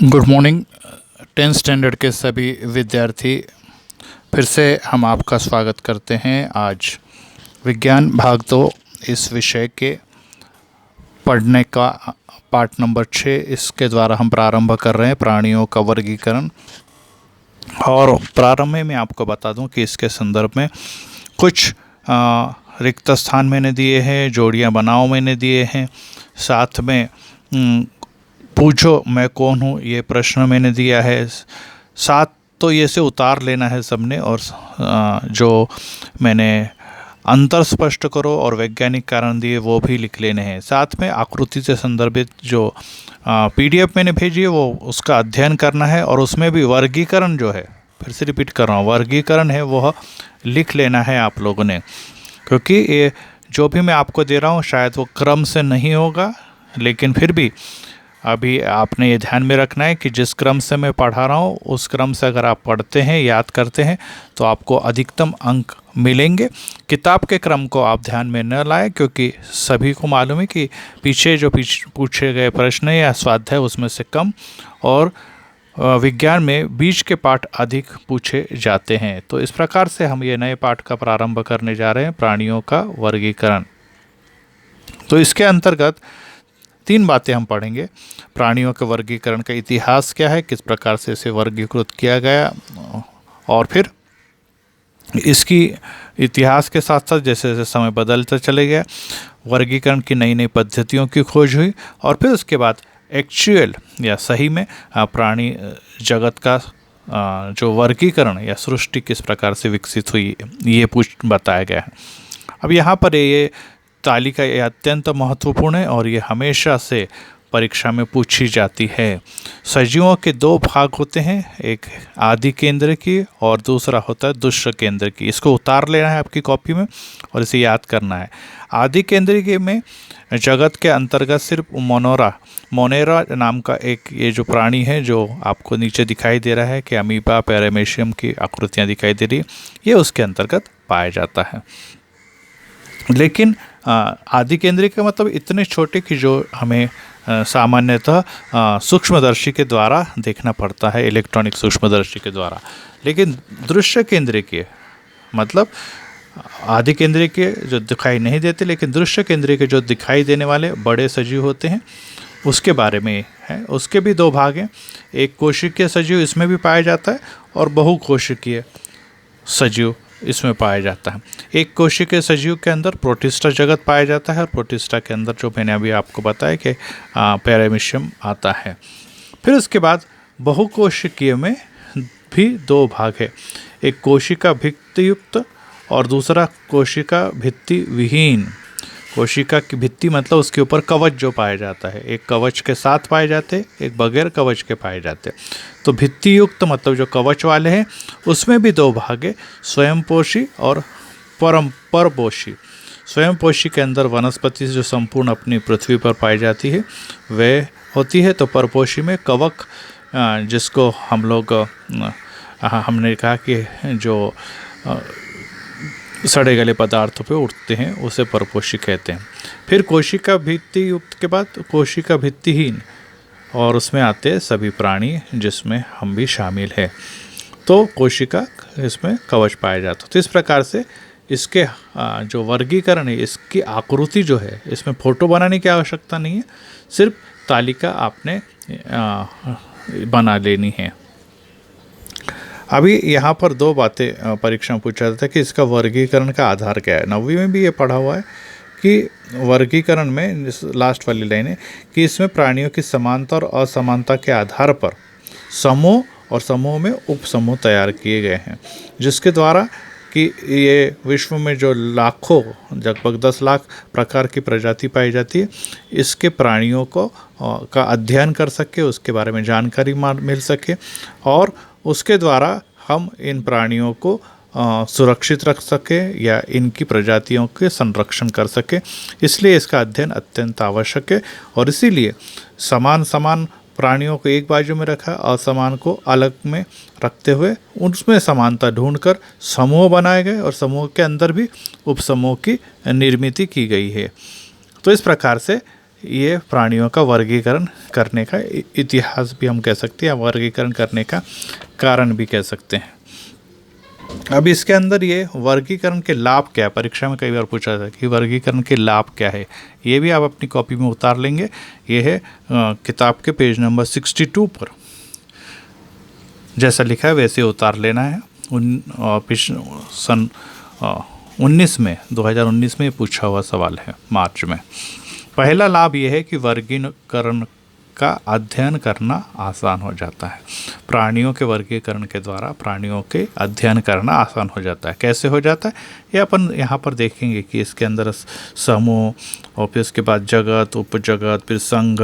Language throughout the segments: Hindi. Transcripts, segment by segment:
गुड मॉर्निंग 10th स्टैंडर्ड के सभी विद्यार्थी। फिर से हम आपका स्वागत करते हैं। आज विज्ञान भाग 2 इस विषय के पढ़ने का पाठ नंबर 6 इसके द्वारा हम प्रारंभ कर रहे हैं, प्राणियों का वर्गीकरण। और प्रारंभ में मैं आपको बता दूं कि इसके संदर्भ में कुछ रिक्त स्थान मैंने दिए हैं, जोड़ियां बनाओ मैंने दिए हैं, साथ में पूछो मैं कौन हूँ ये प्रश्न मैंने दिया है। साथ तो ये से उतार लेना है सबने, और जो मैंने अंतर स्पष्ट करो और वैज्ञानिक कारण दिए वो भी लिख लेने हैं। साथ में आकृति से संदर्भित जो PDF मैंने भेजी है वो उसका अध्ययन करना है, और उसमें भी वर्गीकरण जो है, फिर से रिपीट कर रहा हूँ, वर्गीकरण है वह लिख लेना है आप लोगों ने, क्योंकि ये जो भी मैं आपको दे रहा हूँ शायद वो क्रम से नहीं होगा, लेकिन फिर भी अभी आपने ये ध्यान में रखना है कि जिस क्रम से मैं पढ़ा रहा हूँ उस क्रम से अगर आप पढ़ते हैं, याद करते हैं, तो आपको अधिकतम अंक मिलेंगे। किताब के क्रम को आप ध्यान में न लाएं, क्योंकि सभी को मालूम है कि पीछे जो पूछे गए प्रश्न या स्वाध्याय उसमें से कम, और विज्ञान में बीच के पाठ अधिक पूछे जाते हैं। तो इस प्रकार से हम ये नए पाठ का प्रारंभ करने जा रहे हैं, प्राणियों का वर्गीकरण। तो इसके अंतर्गत 3 बातें हम पढ़ेंगे। प्राणियों के वर्गीकरण का इतिहास क्या है, किस प्रकार से इसे वर्गीकृत किया गया, और फिर इसकी इतिहास के साथ साथ जैसे जैसे समय बदलता चले गया वर्गीकरण की नई नई पद्धतियों की खोज हुई, और फिर उसके बाद एक्चुअल या सही में प्राणी जगत का जो वर्गीकरण या सृष्टि किस प्रकार से विकसित हुई ये बताया गया है। अब यहाँ पर ये तालिका ये अत्यंत महत्वपूर्ण है और ये हमेशा से परीक्षा में पूछी जाती है। सजीवों के 2 भाग होते हैं, एक आदि केंद्र की और दूसरा होता है दुष्ट केंद्र की। इसको उतार लेना है आपकी कॉपी में और इसे याद करना है। आदि केंद्र के में जगत के अंतर्गत सिर्फ मोनेरा नाम का एक ये जो प्राणी है जो आपको नीचे दिखाई दे रहा है कि अमीबा पैरामेशियम की आकृतियाँ दिखाई दे रही, ये उसके अंतर्गत पाया जाता है। लेकिन आदि केंद्रीय का मतलब इतने छोटे कि जो हमें सामान्यतः सूक्ष्मदर्शी के द्वारा देखना पड़ता है, इलेक्ट्रॉनिक सूक्ष्मदर्शी के द्वारा। लेकिन दृश्य केंद्रीय के मतलब आदि केंद्रीय के जो दिखाई नहीं देते, लेकिन दृश्य केंद्रीय के जो दिखाई देने वाले बड़े सजीव होते हैं उसके बारे में है। उसके भी 2 भाग हैं, एक कोशिकीय सजीव इसमें भी पाया जाता है और बहुकोशिकीय सजीव इसमें पाया जाता है। एक कोशिकीय सजीव के अंदर प्रोटिस्टा जगत पाया जाता है और प्रोटिस्टा के अंदर जो मैंने अभी आपको बताया कि पैरामीशियम आता है। फिर उसके बाद बहुकोशिकीय में भी 2 भाग है, एक कोशिका भित्ति युक्त और दूसरा कोशिका भित्ति विहीन। कोशिका की भित्ति मतलब उसके ऊपर कवच जो पाया जाता है, एक कवच के साथ पाए जाते, एक बगैर कवच के पाए जाते। तो भित्ति युक्त मतलब जो कवच वाले हैं उसमें भी 2 भाग है, स्वयंपोषी और परपोषी। स्वयंपोषी के अंदर वनस्पति जो संपूर्ण अपनी पृथ्वी पर पाई जाती है वह होती है। तो परपोषी में कवक जिसको हम लोग हमने कहा कि जो सड़े गले पदार्थों पे उठते हैं उसे परपोषी कहते हैं। फिर कोशिका भित्ति युक्त के बाद कोशिका भित्तिहीन, और उसमें आते हैं सभी प्राणी जिसमें हम भी शामिल हैं। तो कोशिका इसमें कवच पाया जाता है। तो इस प्रकार से इसके जो वर्गीकरण है, इसकी आकृति जो है, इसमें फ़ोटो बनाने की आवश्यकता नहीं है, सिर्फ तालिका आपने बना लेनी है। अभी यहाँ पर 2 बातें परीक्षा में पूछा जाता है कि इसका वर्गीकरण का आधार क्या है। 9वीं में भी ये पढ़ा हुआ है कि वर्गीकरण में लास्ट वाली लाइन है कि इसमें प्राणियों की समानता और असमानता के आधार पर समूह और समूह में उपसमूह तैयार किए गए हैं, जिसके द्वारा कि ये विश्व में जो लाखों लगभग 10 लाख प्रकार की प्रजाति पाई जाती है, इसके प्राणियों को का अध्ययन कर सके, उसके बारे में जानकारी मिल सके, और उसके द्वारा हम इन प्राणियों को सुरक्षित रख सके या इनकी प्रजातियों के संरक्षण कर सके। इसलिए इसका अध्ययन अत्यंत आवश्यक है, और इसीलिए समान प्राणियों को एक बाजू में रखा, असमान को अलग में रखते हुए उसमें समानता ढूंढकर समूह बनाए गए, और समूह के अंदर भी उपसमूह की निर्मित की गई है। तो इस प्रकार से ये प्राणियों का वर्गीकरण करने का इतिहास भी हम कह सकते हैं, या वर्गीकरण करने का कारण भी कह सकते हैं। अब इसके अंदर ये वर्गीकरण के लाभ क्या है, परीक्षा में कई बार पूछा था कि वर्गीकरण के लाभ क्या है, ये भी आप अपनी कॉपी में उतार लेंगे। ये है किताब के पेज नंबर 62 पर जैसा लिखा है वैसे उतार लेना है। सन 2019 में पूछा हुआ सवाल है, मार्च में। पहला लाभ ये है कि वर्गीकरण का अध्ययन करना आसान हो जाता है। प्राणियों के वर्गीकरण के द्वारा प्राणियों के अध्ययन करना आसान हो जाता है। कैसे हो जाता है ये अपन यहाँ पर देखेंगे कि इसके अंदर समूह और फिर उसके बाद जगत, उपजगत, फिर संघ,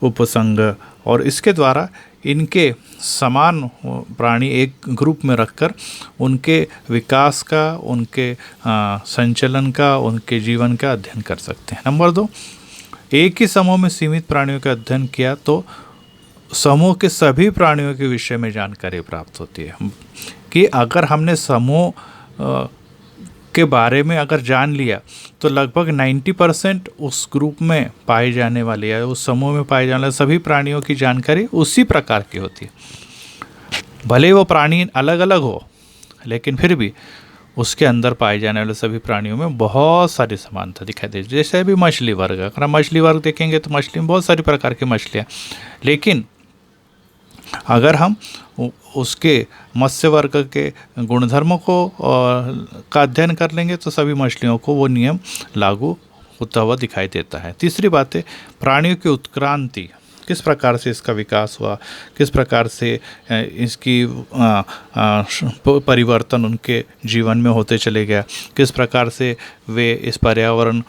उपसंघ, और इसके द्वारा इनके समान प्राणी एक ग्रुप में रखकर उनके विकास का, उनके संचलन का, उनके जीवन का अध्ययन कर सकते हैं। नंबर 2, एक ही समूह में सीमित प्राणियों का अध्ययन किया तो समूह के सभी प्राणियों के विषय में जानकारी प्राप्त होती है। कि अगर हमने समूह के बारे में अगर जान लिया तो लगभग 90% उस ग्रुप में पाए जाने वाले या उस समूह में पाए जाने वाले सभी प्राणियों की जानकारी उसी प्रकार की होती है। भले वो प्राणी अलग अलग हो, लेकिन फिर भी उसके अंदर पाए जाने वाले सभी प्राणियों में बहुत सारी समानता दिखाई देती है। जैसे अभी मछली वर्ग, अगर हम मछली वर्ग देखेंगे तो मछली में बहुत सारी प्रकार की मछलियाँ, लेकिन अगर हम उसके मत्स्य वर्ग के गुणधर्मों को का अध्ययन कर लेंगे तो सभी मछलियों को वो नियम लागू होता हुआ दिखाई देता है। तीसरी बात है प्राणियों की उत्क्रांति, किस प्रकार से इसका विकास हुआ, किस प्रकार से इसकी परिवर्तन उनके जीवन में होते चले गया, किस प्रकार से वे इस पर्यावरण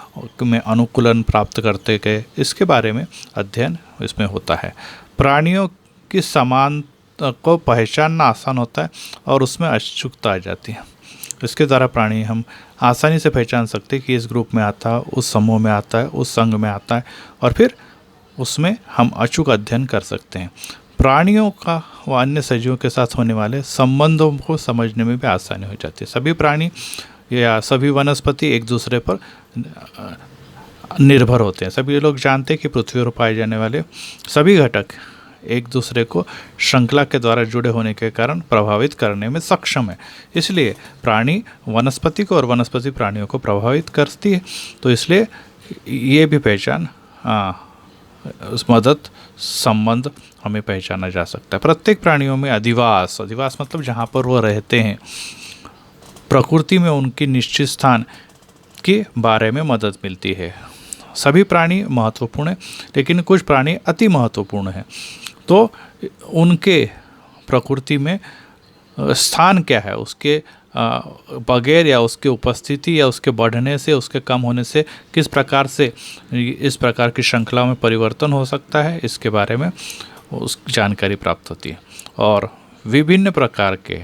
में अनुकूलन प्राप्त करते गए, इसके बारे में अध्ययन इसमें होता है। प्राणियों की समानता को पहचानना आसान होता है और उसमें अचूकता आ जाती है। इसके द्वारा प्राणी हम आसानी से पहचान सकते हैं कि इस ग्रुप में आता है, उस समूह में आता है, उस संघ में आता है, और फिर उसमें हम अचूक अध्ययन कर सकते हैं। प्राणियों का व अन्य सजीवों के साथ होने वाले संबंधों को समझने में भी आसानी हो जाती है। सभी प्राणी या सभी वनस्पति एक दूसरे पर निर्भर होते हैं। सभी लोग जानते हैं कि पृथ्वी पर पाए जाने वाले सभी घटक एक दूसरे को श्रृंखला के द्वारा जुड़े होने के कारण प्रभावित करने में सक्षम है। इसलिए प्राणी वनस्पति को और वनस्पति प्राणियों को प्रभावित करती है। तो इसलिए ये भी पहचान उस मदद संबंध हमें पहचाना जा सकता है। प्रत्येक प्राणियों में अधिवास मतलब जहाँ पर वो रहते हैं, प्रकृति में उनकी निश्चित स्थान के बारे में मदद मिलती है। सभी प्राणी महत्वपूर्ण हैं, लेकिन कुछ प्राणी अति महत्वपूर्ण हैं। तो उनके प्रकृति में स्थान क्या है, उसके बगैर या उसके उपस्थिति या उसके बढ़ने से, उसके कम होने से किस प्रकार से इस प्रकार की श्रृंखला में परिवर्तन हो सकता है, इसके बारे में उस जानकारी प्राप्त होती है। और विभिन्न प्रकार के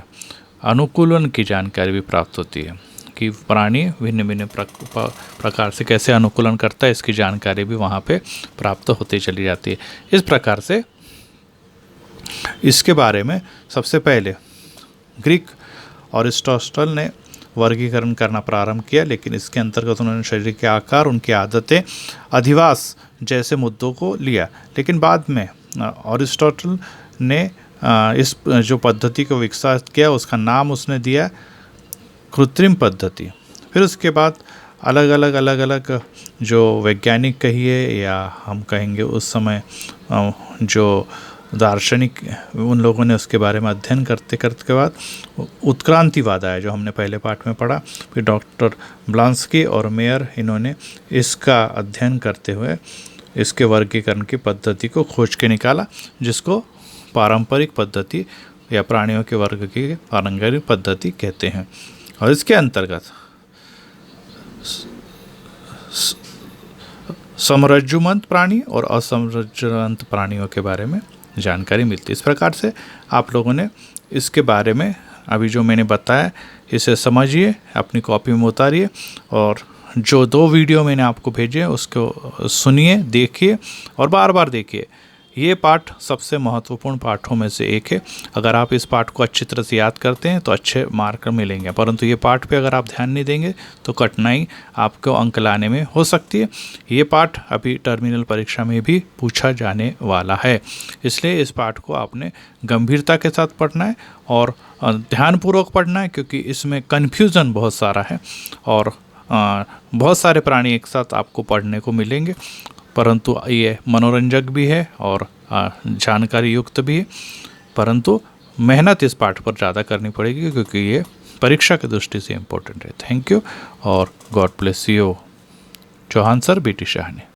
अनुकूलन की जानकारी भी प्राप्त होती है कि प्राणी भिन्न भिन्न प्रकार से कैसे अनुकूलन करता है, इसकी जानकारी भी वहाँ पे प्राप्त होती चली जाती है। इस प्रकार से इसके बारे में सबसे पहले ग्रीक अरिस्टोटल ने वर्गीकरण करना प्रारंभ किया, लेकिन इसके अंतर्गत उन्होंने शरीर के आकार, उनकी आदतें, अधिवास जैसे मुद्दों को लिया। लेकिन बाद में अरिस्टोटल ने इस जो पद्धति को विकसित किया उसका नाम उसने दिया कृत्रिम पद्धति। फिर उसके बाद अलग अलग जो वैज्ञानिक कहिए या हम कहेंगे उस समय जो दार्शनिक, उन लोगों ने उसके बारे में अध्ययन करते के बाद उत्क्रांतिवाद आया, जो हमने पहले पाठ में पढ़ा। फिर डॉक्टर ब्लांस्की और मेयर, इन्होंने इसका अध्ययन करते हुए इसके वर्गीकरण की पद्धति को खोज के निकाला, जिसको पारंपरिक पद्धति या प्राणियों के वर्ग की पारंपरिक पद्धति कहते हैं। और इसके अंतर्गत समरज्जुमंत प्राणी और असमरज्जुमंत प्राणियों के बारे में जानकारी मिलती है। इस प्रकार से आप लोगों ने इसके बारे में अभी जो मैंने बताया इसे समझिए, अपनी कॉपी में उतारिए, और जो 2 वीडियो मैंने आपको भेजे उसको सुनिए, देखिए और बार बार देखिए। ये पाठ सबसे महत्वपूर्ण पाठों में से एक है। अगर आप इस पाठ को अच्छी तरह से याद करते हैं तो अच्छे मार्क मिलेंगे, परंतु ये पाठ पे अगर आप ध्यान नहीं देंगे तो कठिनाई आपको अंक लाने में हो सकती है। ये पाठ अभी टर्मिनल परीक्षा में भी पूछा जाने वाला है, इसलिए इस पाठ को आपने गंभीरता के साथ पढ़ना है और ध्यानपूर्वक पढ़ना है, क्योंकि इसमें कन्फ्यूज़न बहुत सारा है और बहुत सारे प्राणी एक साथ आपको पढ़ने को मिलेंगे, परंतु ये मनोरंजक भी है और जानकारी युक्त भी है। परंतु मेहनत इस पाठ पर ज़्यादा करनी पड़ेगी, क्योंकि ये परीक्षा की दृष्टि से इम्पोर्टेंट है। थैंक यू और god bless you. Chauhan sir, BT Shah ने।